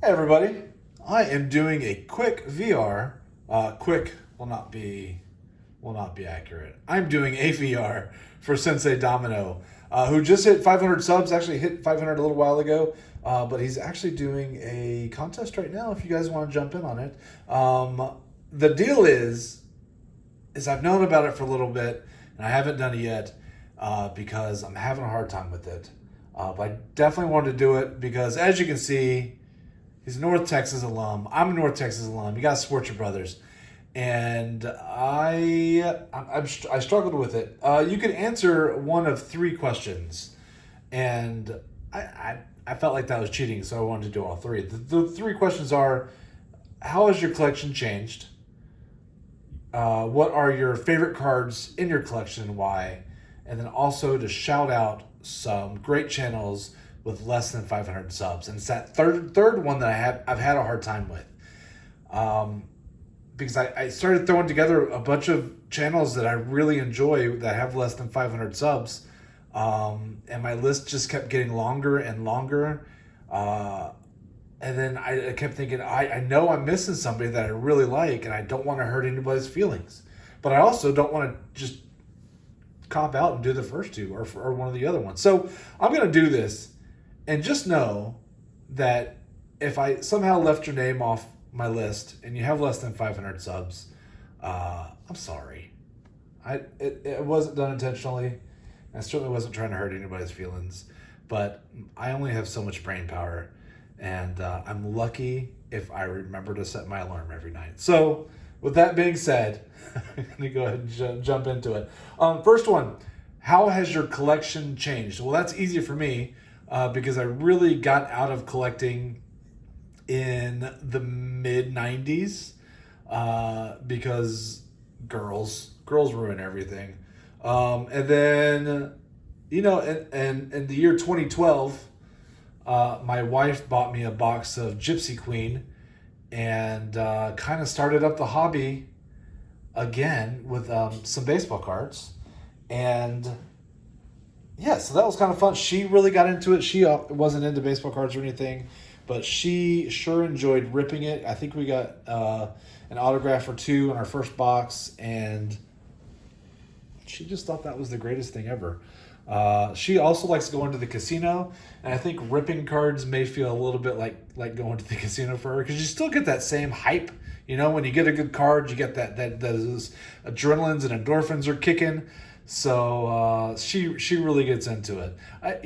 Hey everybody, I am doing a quick VR. Quick will not be accurate. I'm doing a VR for Sensei Domino, who just hit 500 subs. Actually hit 500 a little while ago, but he's actually doing a contest right now. If you guys want to jump in on it, the deal is I've known about it for a little bit and I haven't done it yet because I'm having a hard time with it. But I definitely wanted to do it because, as you can see, he's a North Texas alum. I'm a North Texas alum. You got to support your brothers. And I struggled with it. You could answer one of three questions, and I felt like that was cheating, so I wanted to do all three. The three questions are: how has your collection changed? What are your favorite cards in your collection and why? And then also to shout out some great channels with less than 500 subs. And it's that third one that I've had a hard time with. Because I started throwing together a bunch of channels that I really enjoy that have less than 500 subs. And my list just kept getting longer and longer. And then I kept thinking, I know I'm missing somebody that I really like, and I don't want to hurt anybody's feelings. But I also don't want to just cop out and do the first two or one of the other ones. So I'm going to do this, and just know that if I somehow left your name off my list and you have less than 500 subs, I'm sorry. It wasn't done intentionally. I certainly wasn't trying to hurt anybody's feelings, but I only have so much brain power, and I'm lucky if I remember to set my alarm every night. So, with that being said, I'm going to go ahead and jump into it. First one, how has your collection changed? Well, that's easy for me because I really got out of collecting in the mid 90s because girls ruin everything. And then, in the year 2012, my wife bought me a box of Gypsy Queen and kind of started up the hobby again with some baseball cards. And yeah, so that was kind of fun. She really got into it. She wasn't into baseball cards or anything, but she sure enjoyed ripping it. I think we got an autograph or two in our first box, and she just thought that was the greatest thing ever. She also likes going to the casino, and I think ripping cards may feel a little bit like going to the casino for her because you still get that same hype. When you get a good card, you get that those adrenalines and endorphins are kicking. So she really gets into it.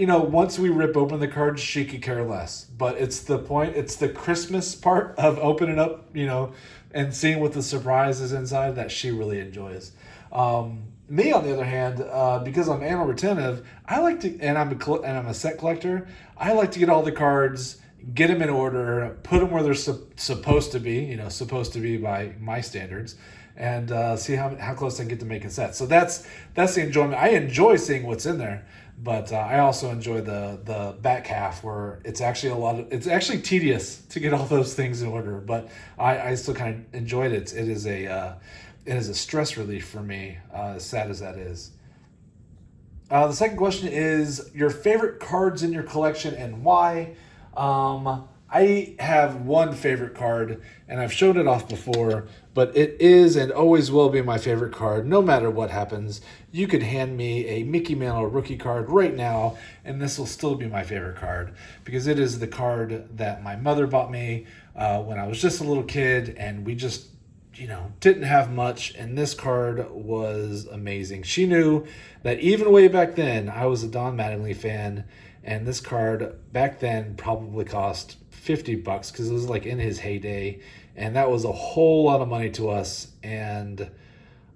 Once we rip open the cards, she could care less. But it's the point. It's the Christmas part of opening up, and seeing what the surprise is inside that she really enjoys. Me, on the other hand, because I'm anal retentive, I like to, and I'm a set collector. I like to get all the cards, get them in order, put them where they're supposed to be. Supposed to be by my standards, and see how close I can get to making sets. So that's the enjoyment. I enjoy seeing what's in there, but I also enjoy the back half where it's actually it's actually tedious to get all those things in order. But I still kind of enjoyed it. It is a stress relief for me, as sad as that is. The second question is your favorite cards in your collection and why. I have one favorite card, and I've shown it off before, but it is and always will be my favorite card, no matter what happens. You could hand me a Mickey Mantle rookie card right now, and this will still be my favorite card because it is the card that my mother bought me when I was just a little kid, and we just didn't have much, and this card was amazing. She knew that even way back then, I was a Don Mattingly fan, and this card back then probably cost $50 because it was like in his heyday, and that was a whole lot of money to us. And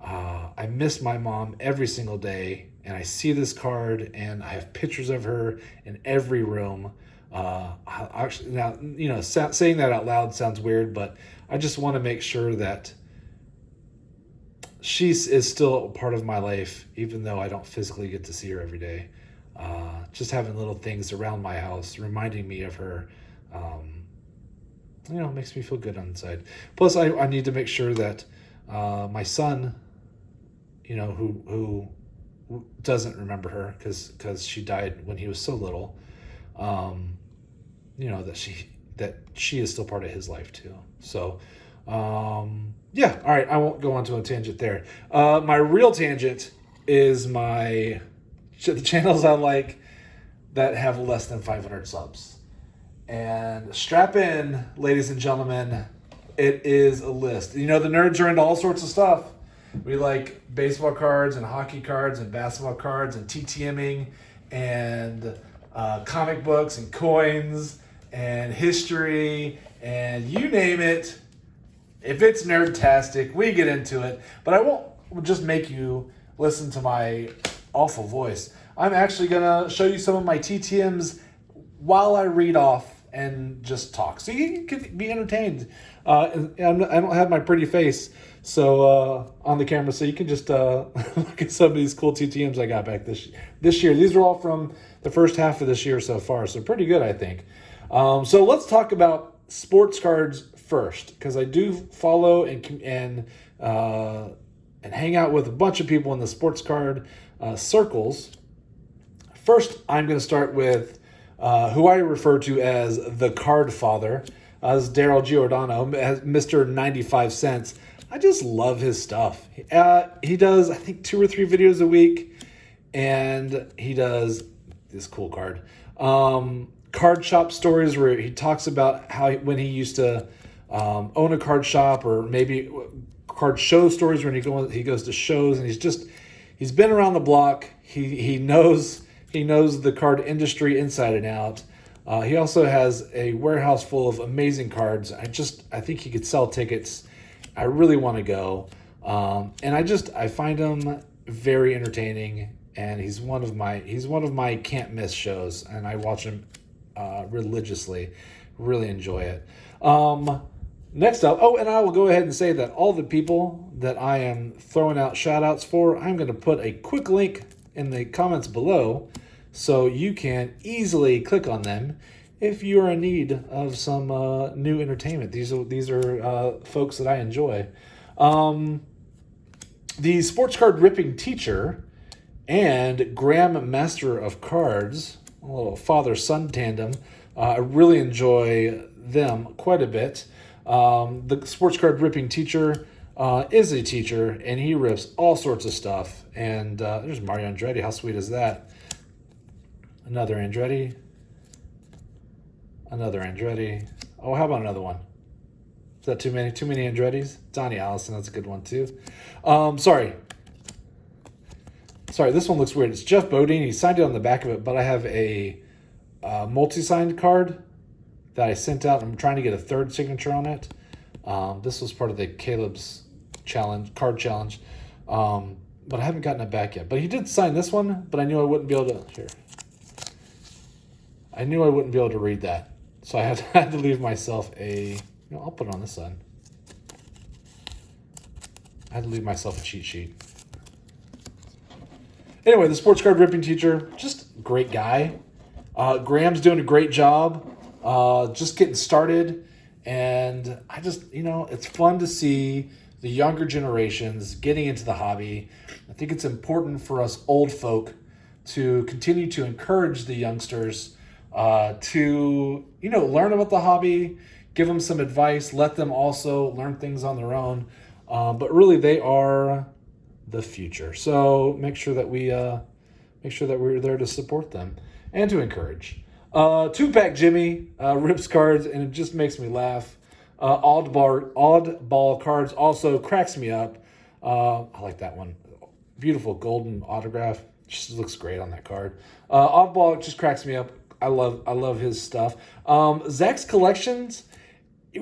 I miss my mom every single day, and I see this card, and I have pictures of her in every room. Actually, now saying that out loud sounds weird, but I just want to make sure that she is still a part of my life, even though I don't physically get to see her every day. Just having little things around my house reminding me of her, makes me feel good on the inside. Plus, I need to make sure that my son, who doesn't remember her because she died when he was so little, that she that she is still part of his life too. So, yeah. All right. I won't go on to a tangent there. My real tangent is the channels I like that have less than 500 subs. And strap in, ladies and gentlemen. It is a list. The nerds are into all sorts of stuff. We like baseball cards and hockey cards and basketball cards and TTMing and comic books and coins and history and you name it. If it's nerd-tastic, we get into it. But I won't just make you listen to my awful voice. I'm actually going to show you some of my TTMs while I read off and just talk. So you can be entertained. I don't have my pretty face on the camera, so you can just look at some of these cool TTMs I got back this year. These are all from the first half of this year so far, so pretty good, I think. So let's talk about sports cards first, because I do follow and hang out with a bunch of people in the sports card circles. First, I'm going to start with who I refer to as the Card Father. As Daryl Giordano, Mr. 95 cents. I just love his stuff. He does, I think, 2 or 3 videos a week, and he does this cool card. Card shop stories where he talks about when he used to own a card shop, or maybe card show stories when he goes to shows, and he's been around the block. He knows the card industry inside and out. He also has a warehouse full of amazing cards. I think he could sell tickets. I really want to go. And I find him very entertaining, and he's one of my can't miss shows, and I watch him religiously. Really enjoy it. Next up, and I will go ahead and say that all the people that I am throwing out shout outs for, I'm going to put a quick link in the comments below, so you can easily click on them if you are in need of some new entertainment. These are folks that I enjoy. The Sports Card Ripping Teacher and Graham Master of Cards, a little father-son tandem. I really enjoy them quite a bit. The Sports Card Ripping Teacher is a teacher, and he rips all sorts of stuff. And there's Mario Andretti. How sweet is that? Another Andretti. Oh, how about another one? Is that too many? Too many Andrettis? Donnie Allison, that's a good one too. Sorry, this one looks weird. It's Jeff Bodine. He signed it on the back of it, but I have a multi-signed card that I sent out. I'm trying to get a third signature on it. This was part of the Caleb's card challenge, but I haven't gotten it back yet. But he did sign this one, but I knew I wouldn't be able to. Here. I knew I wouldn't be able to read that. So I had to leave myself I'll put it on this side. I had to leave myself a cheat sheet. Anyway, the Sports Card Ripping Teacher, just great guy. Graham's doing a great job, just getting started. And I just, it's fun to see the younger generations getting into the hobby. I think it's important for us old folk to continue to encourage the youngsters to learn about the hobby, give them some advice, let them also learn things on their own. But really, they are the future. So make sure that we're there to support them and to encourage. Two-Pack Jimmy rips cards, and it just makes me laugh. Oddball Cards also cracks me up. I like that one. Beautiful golden autograph. Just looks great on that card. Oddball just cracks me up. I love his stuff. Zach's collections.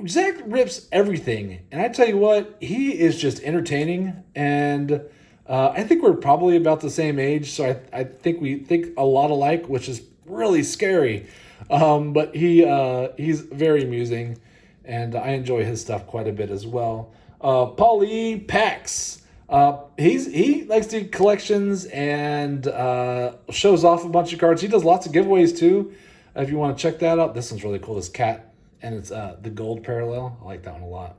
Zach rips everything, and I tell you what, he is just entertaining. And I think we're probably about the same age, so I think we think a lot alike, which is really scary. But he's very amusing, and I enjoy his stuff quite a bit as well. Paulie Pax. He likes to do collections and shows off a bunch of cards. He does lots of giveaways too. If you want to check that out, this one's really cool. This cat, and it's the gold parallel. I like that one a lot.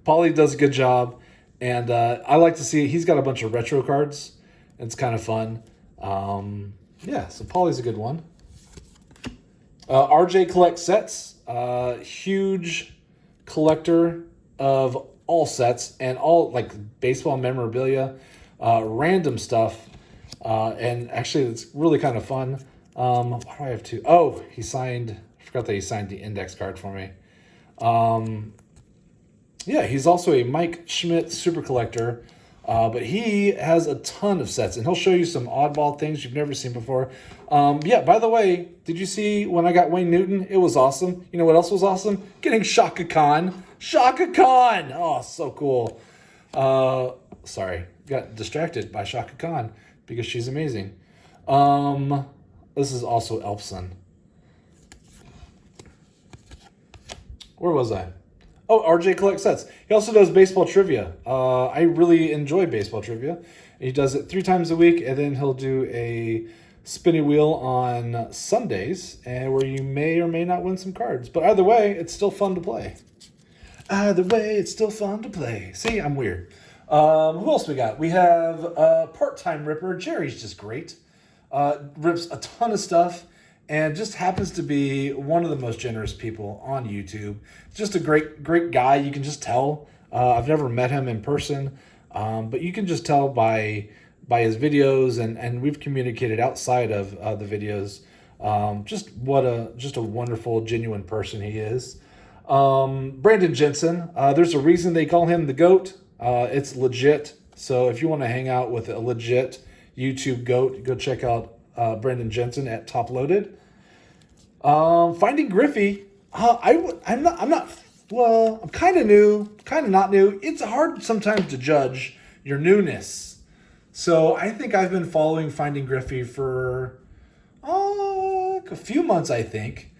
Paulie does a good job, and I like to see he's got a bunch of retro cards. It's kind of fun. So Paulie's a good one. RJ collects sets. Huge collector of all sets and all like baseball memorabilia, random stuff. And actually, it's really kind of fun. What do I have to? Oh, I forgot that he signed the index card for me. Yeah, he's also a Mike Schmidt super collector. But he has a ton of sets, and he'll show you some oddball things you've never seen before. Yeah, by the way, did you see when I got Wayne Newton? It was awesome. You know what else was awesome? Getting Shaka Khan. Shaka Khan! Oh, so cool. Sorry, got distracted by Shaka Khan because she's amazing. This is also Elfson. Where was I? Oh, RJ collects sets. He also does baseball trivia. I really enjoy baseball trivia. He does it 3 times a week, and then he'll do a spinny wheel on Sundays, and where you may or may not win some cards. But either way, it's still fun to play. Either way, it's still fun to play. See, I'm weird. Who else we got? We have part-time ripper. Jerry's just great. Rips a ton of stuff. And just happens to be one of the most generous people on YouTube. Just a great guy. You can just tell. I've never met him in person, but you can just tell by his videos, and we've communicated outside of the videos. Just a wonderful, genuine person he is. Brandon Jensen. There's a reason they call him the GOAT. It's legit. So if you want to hang out with a legit YouTube GOAT, go check out Brandon Jensen at Top Loaded. Finding Griffey. I'm kind of new, kind of not new. It's hard sometimes to judge your newness. So I think I've been following Finding Griffey for a few months, I think.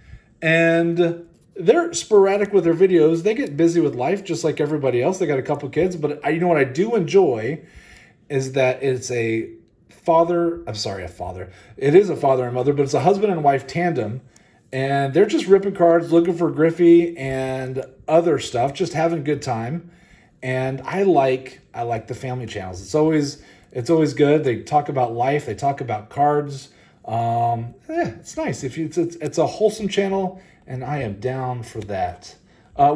And they're sporadic with their videos. They get busy with life just like everybody else. They got a couple kids. But you know what I do enjoy is that it's a father. It is a father and mother, but it's a husband and wife tandem. And they're just ripping cards, looking for Griffey and other stuff, just having a good time. And I like the family channels. It's always good. They talk about life. They talk about cards. It's nice. It's a wholesome channel, and I am down for that.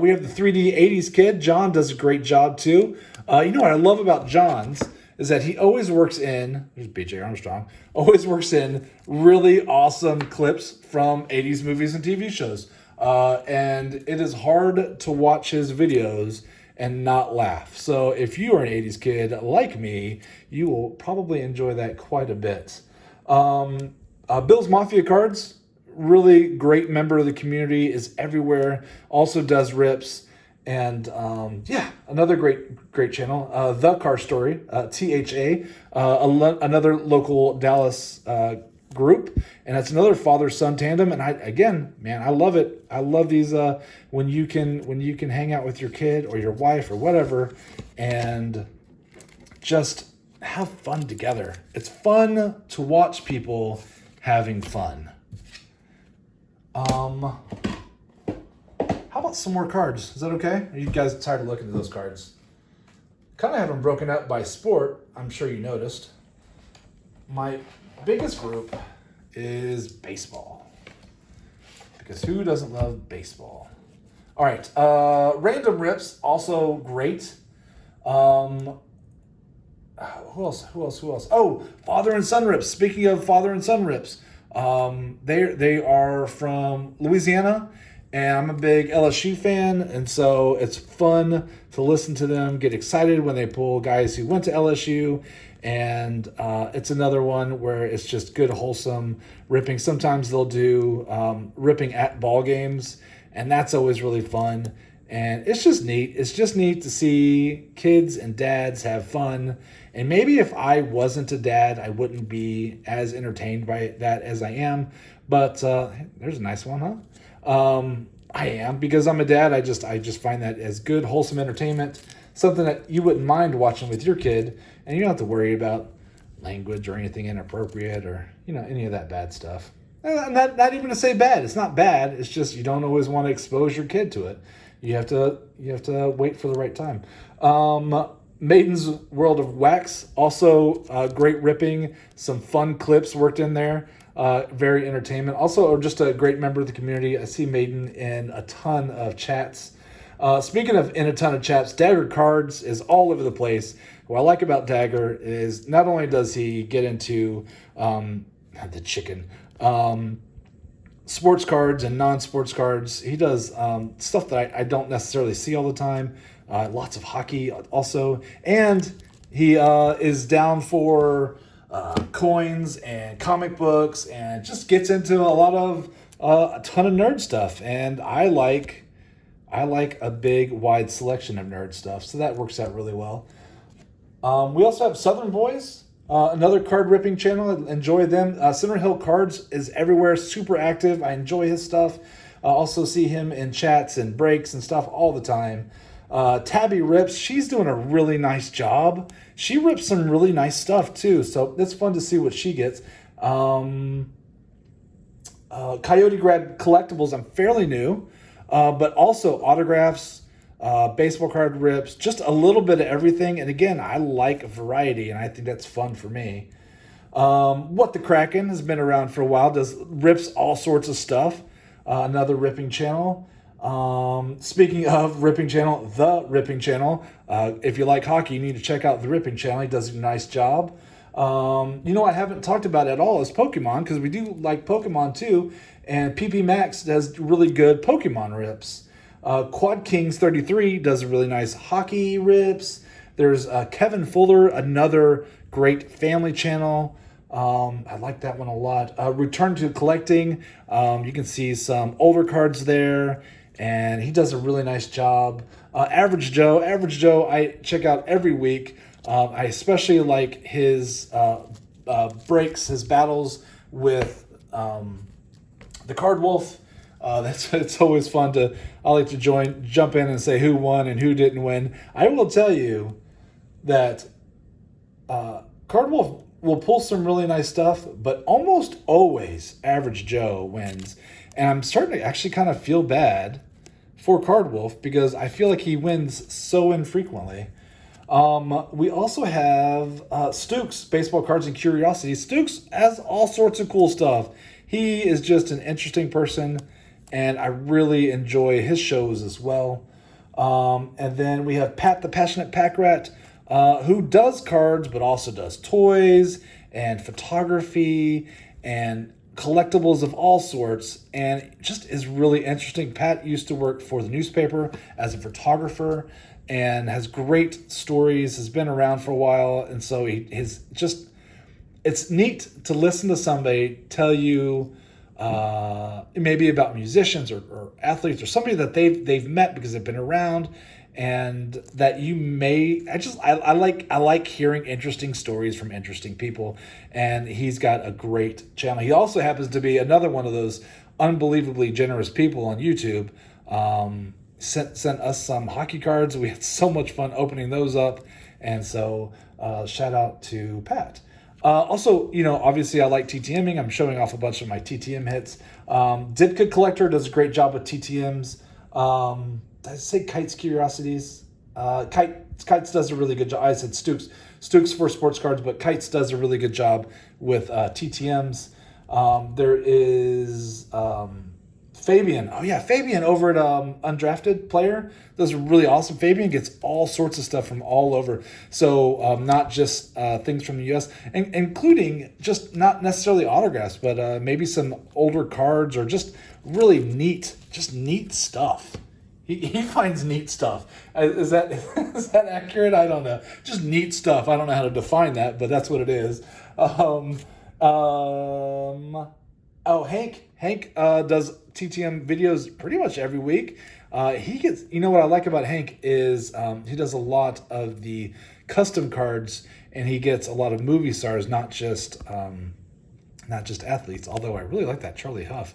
We have the 3D 80s kid. John does a great job too. You know what I love about John's is that he always works in, there's BJ Armstrong, always works in really awesome clips from 80s movies and TV shows. And it is hard to watch his videos and not laugh. So if you are an 80s kid like me, you will probably enjoy that quite a bit. Bill's Mafia Cards, really great member of the community, is everywhere, also does rips. And another great channel, The Car Story, THA, another local Dallas group, and it's another father-son tandem. And I love it. I love these when you can hang out with your kid or your wife or whatever, and just have fun together. It's fun to watch people having fun. How about some more cards? Is that okay? Are you guys tired of looking at those cards? Kind of have them broken up by sport. I'm sure you noticed. My biggest group is baseball. Because who doesn't love baseball? All right. Random rips, also great. Who else? Oh, father and son rips. Speaking of father and son rips, they are from Louisiana. And I'm a big LSU fan, and so it's fun to listen to them, get excited when they pull guys who went to LSU, and it's another one where it's just good, wholesome ripping. Sometimes they'll do ripping at ball games, and that's always really fun. And it's just neat. It's just neat to see kids and dads have fun. And maybe if I wasn't a dad, I wouldn't be as entertained by that as I am. But there's a nice one, huh? I am, because I'm a dad. I just find that as good, wholesome entertainment, something that you wouldn't mind watching with your kid, and you don't have to worry about language or anything inappropriate or any of that bad stuff. And not even to say bad. It's not bad. It's just you don't always want to expose your kid to it. You have to wait for the right time. Maiden's World of Wax, also great ripping, some fun clips worked in there. Very entertainment. Also, just a great member of the community. I see Maiden in a ton of chats. Speaking of in a ton of chats, Dagger Cards is all over the place. What I like about Dagger is not only does he get into the chicken, sports cards and non-sports cards, he does stuff that I don't necessarily see all the time. Lots of hockey also. And he is down for coins and comic books and just gets into a ton of nerd stuff. And I like a big, wide selection of nerd stuff, so that works out really well. We also have Southern Boys, another card ripping channel. I enjoy them. Center Hill Cards is everywhere, super active. I enjoy his stuff. Also see him in chats and breaks and stuff all the time. Tabby Rips, she's doing a really nice job. She rips some really nice stuff too, so it's fun to see what she gets. Coyote Grad Collectibles, I'm fairly new. But also autographs, baseball card rips, just a little bit of everything. And again, I like variety, and I think that's fun for me. What the Kraken has been around for a while, rips all sorts of stuff. Another ripping channel. Speaking of ripping channel, the ripping channel. If you like hockey, you need to check out the ripping channel. He does a nice job. I haven't talked about at all is Pokemon, because we do like Pokemon too. And PP Max does really good Pokemon rips. Quad Kings 33 does really nice hockey rips. There's Kevin Fuller, another great family channel. I like that one a lot. Return to Collecting. You can see some older cards there, and he does a really nice job. Average Joe, I check out every week. I especially like his breaks, his battles with the Card Wolf. It's always fun I like to jump in and say who won and who didn't win. I will tell you that Card Wolf will pull some really nice stuff, but almost always Average Joe wins. And I'm starting to actually kind of feel bad for Card Wolf, because I feel like he wins so infrequently. We also have Stooks, Baseball Cards and Curiosities. Stooks has all sorts of cool stuff. He is just an interesting person, and I really enjoy his shows as well. And then we have Pat the Passionate Pack Rat, who does cards, but also does toys and photography and collectibles of all sorts, and just is really interesting. Pat used to work for the newspaper as a photographer and has great stories, has been around for a while, and so it's neat to listen to somebody tell you maybe about musicians or athletes or somebody that they've met because they've been around, and that you may I like hearing interesting stories from interesting people. And he's got a great channel. He also happens to be another one of those unbelievably generous people on YouTube. Sent us some hockey cards. We had so much fun opening those up, and so shout out to Pat. Also, obviously I like TTMing. I'm showing off a bunch of my TTM hits. Ditka Collector does a great job with TTMs. Did I say Kites Curiosities? Kites does a really good job. I said Stooks for sports cards, but Kites does a really good job with TTMs. There is Fabian. Oh yeah, Fabian over at Undrafted Player does really awesome. Fabian gets all sorts of stuff from all over. So not just things from the U.S., and including just not necessarily autographs, but maybe some older cards or just really neat stuff. He finds neat stuff. Is that accurate? I don't know. Just neat stuff. I don't know how to define that, but that's what it is. Hank does TTM videos pretty much every week. He gets, what I like about Hank is he does a lot of the custom cards, and he gets a lot of movie stars, not just athletes. Although I really like that Charlie Huff.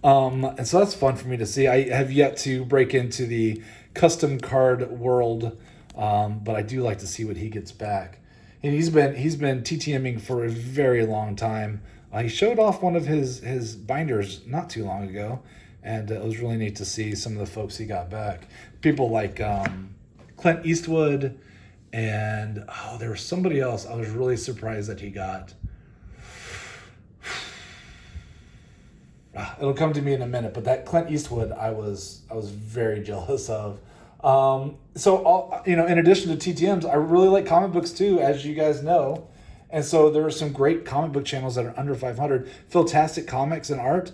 And so that's fun for me to see. I have yet to break into the custom card world, but I do like to see what he gets back. And he's been TTMing for a very long time. He showed off one of his binders not too long ago, and it was really neat to see some of the folks he got back. People like Clint Eastwood, and there was somebody else I was really surprised that he got. It'll come to me in a minute, but that Clint Eastwood, I was very jealous of. In addition to TTMs, I really like comic books too, as you guys know. And so there are some great comic book channels that are under 500. Philtastic Comics and Art.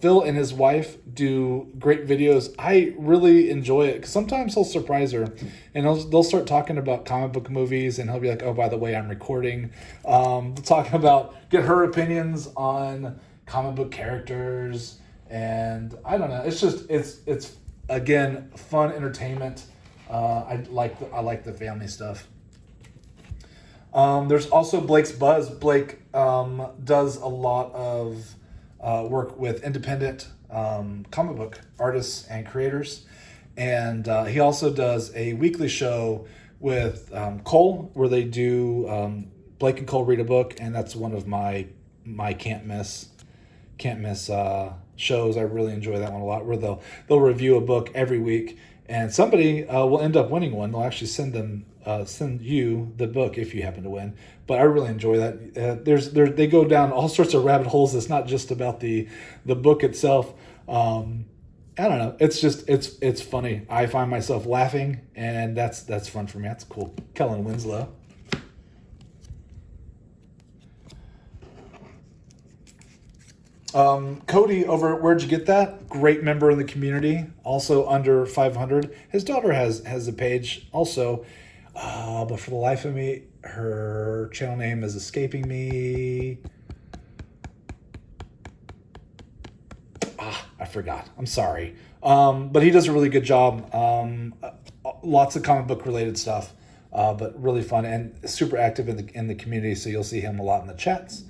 Phil and his wife do great videos. I really enjoy it because sometimes he'll surprise her, and they'll start talking about comic book movies, and he'll be like, "Oh, by the way, I'm recording." Talking about get her opinions on comic book characters, and I don't know. It's just it's again fun entertainment. I like the family stuff. There's also Blake's Buzz. Blake does a lot of work with independent comic book artists and creators. And he also does a weekly show with Cole where they do Blake and Cole read a book. And that's one of my can't miss shows. I really enjoy that one a lot, where they'll review a book every week. And somebody will end up winning one. They'll actually send you the book if you happen to win. But I really enjoy that. They go down all sorts of rabbit holes. It's not just about the book itself. I don't know. It's just it's funny. I find myself laughing, and that's fun for me. That's cool. Kellen Winslow. Cody over at Where'd You Get That? Great member in the community, also under 500. His daughter has a page also, but for the life of me, her channel name is escaping me. I forgot. I'm sorry. But he does a really good job. Lots of comic book related stuff, but really fun and super active in the community. So you'll see him a lot in the chats.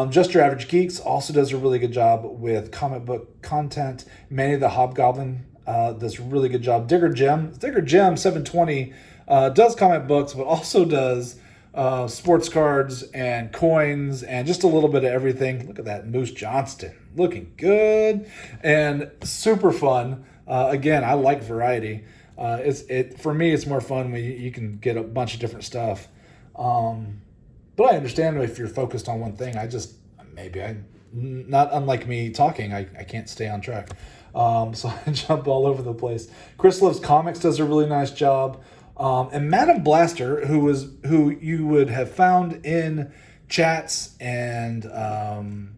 Just Your Average Geeks also does a really good job with comic book content. Manny the Hobgoblin does a really good job. Digger Gem 720 does comic books, but also does sports cards and coins and just a little bit of everything. Look at that Moose Johnston looking good and super fun. Again, I like variety. For me, it's more fun when you can get a bunch of different stuff. But I understand if you're focused on one thing. Not unlike me talking, I can't stay on track. So I jump all over the place. Chris Loves Comics does a really nice job. And Madam Blaster, who you would have found in chats and on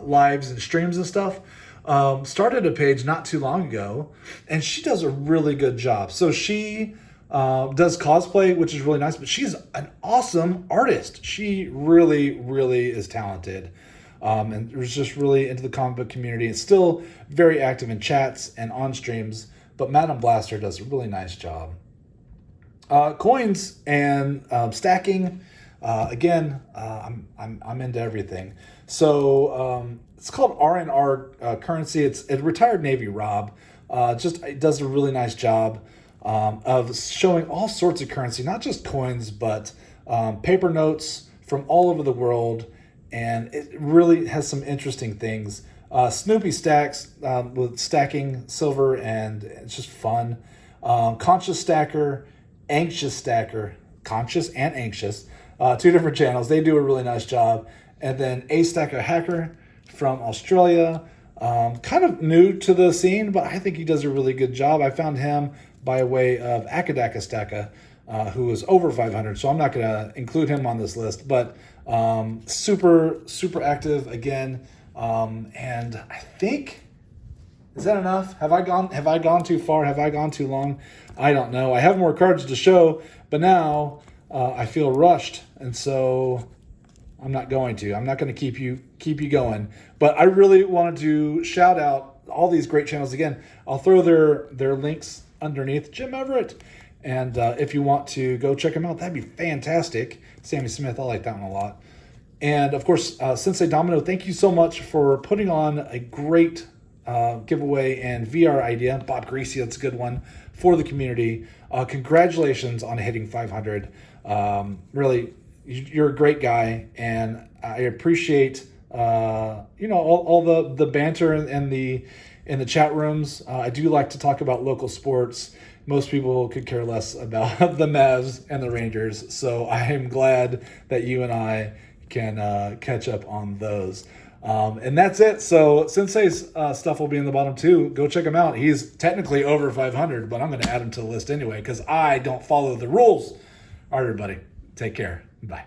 lives and streams and stuff, started a page not too long ago, and she does a really good job. So she does cosplay, which is really nice, but she's an awesome artist. She really, really is talented. And was just really into the comic book community. It's still very active in chats and on streams, but Madam Blaster does a really nice job. Coins and stacking. Again, I'm into everything. So it's called R&R Currency. It's a retired Navy Rob. It does a really nice job of showing all sorts of currency, not just coins, but paper notes from all over the world. And it really has some interesting things. Snoopy stacks with stacking silver, and it's just fun. Conscious Stacker, Anxious Stacker, Conscious and Anxious, two different channels. They do a really nice job. And then A Stacker Hacker from Australia, kind of new to the scene, but I think he does a really good job. I found him by way of Akadaka Staka, who is over 500, so I'm not going to include him on this list, but super, super active again. And I think, is that enough? Have I gone too far? Have I gone too long? I don't know. I have more cards to show, but now I feel rushed, and so I'm not going to. I'm not going to keep you going. But I really wanted to shout out all these great channels again. I'll throw their links underneath. Jim Everett. And if you want to go check them out, that'd be fantastic. Sammy Smith, I like that one a lot. And of course, Sensei Domino, thank you so much for putting on a great giveaway and VR idea. Bob Greasy, that's a good one for the community. Congratulations on hitting 500. Really, you're a great guy, and I appreciate all the banter in the chat rooms. I do like to talk about local sports. Most people could care less about the Mavs and the Rangers, so I am glad that you and I can catch up on those. And that's it. So Sensei's stuff will be in the bottom too. Go check him out. He's technically over 500, but I'm going to add him to the list anyway because I don't follow the rules. All right, everybody. Take care. Bye.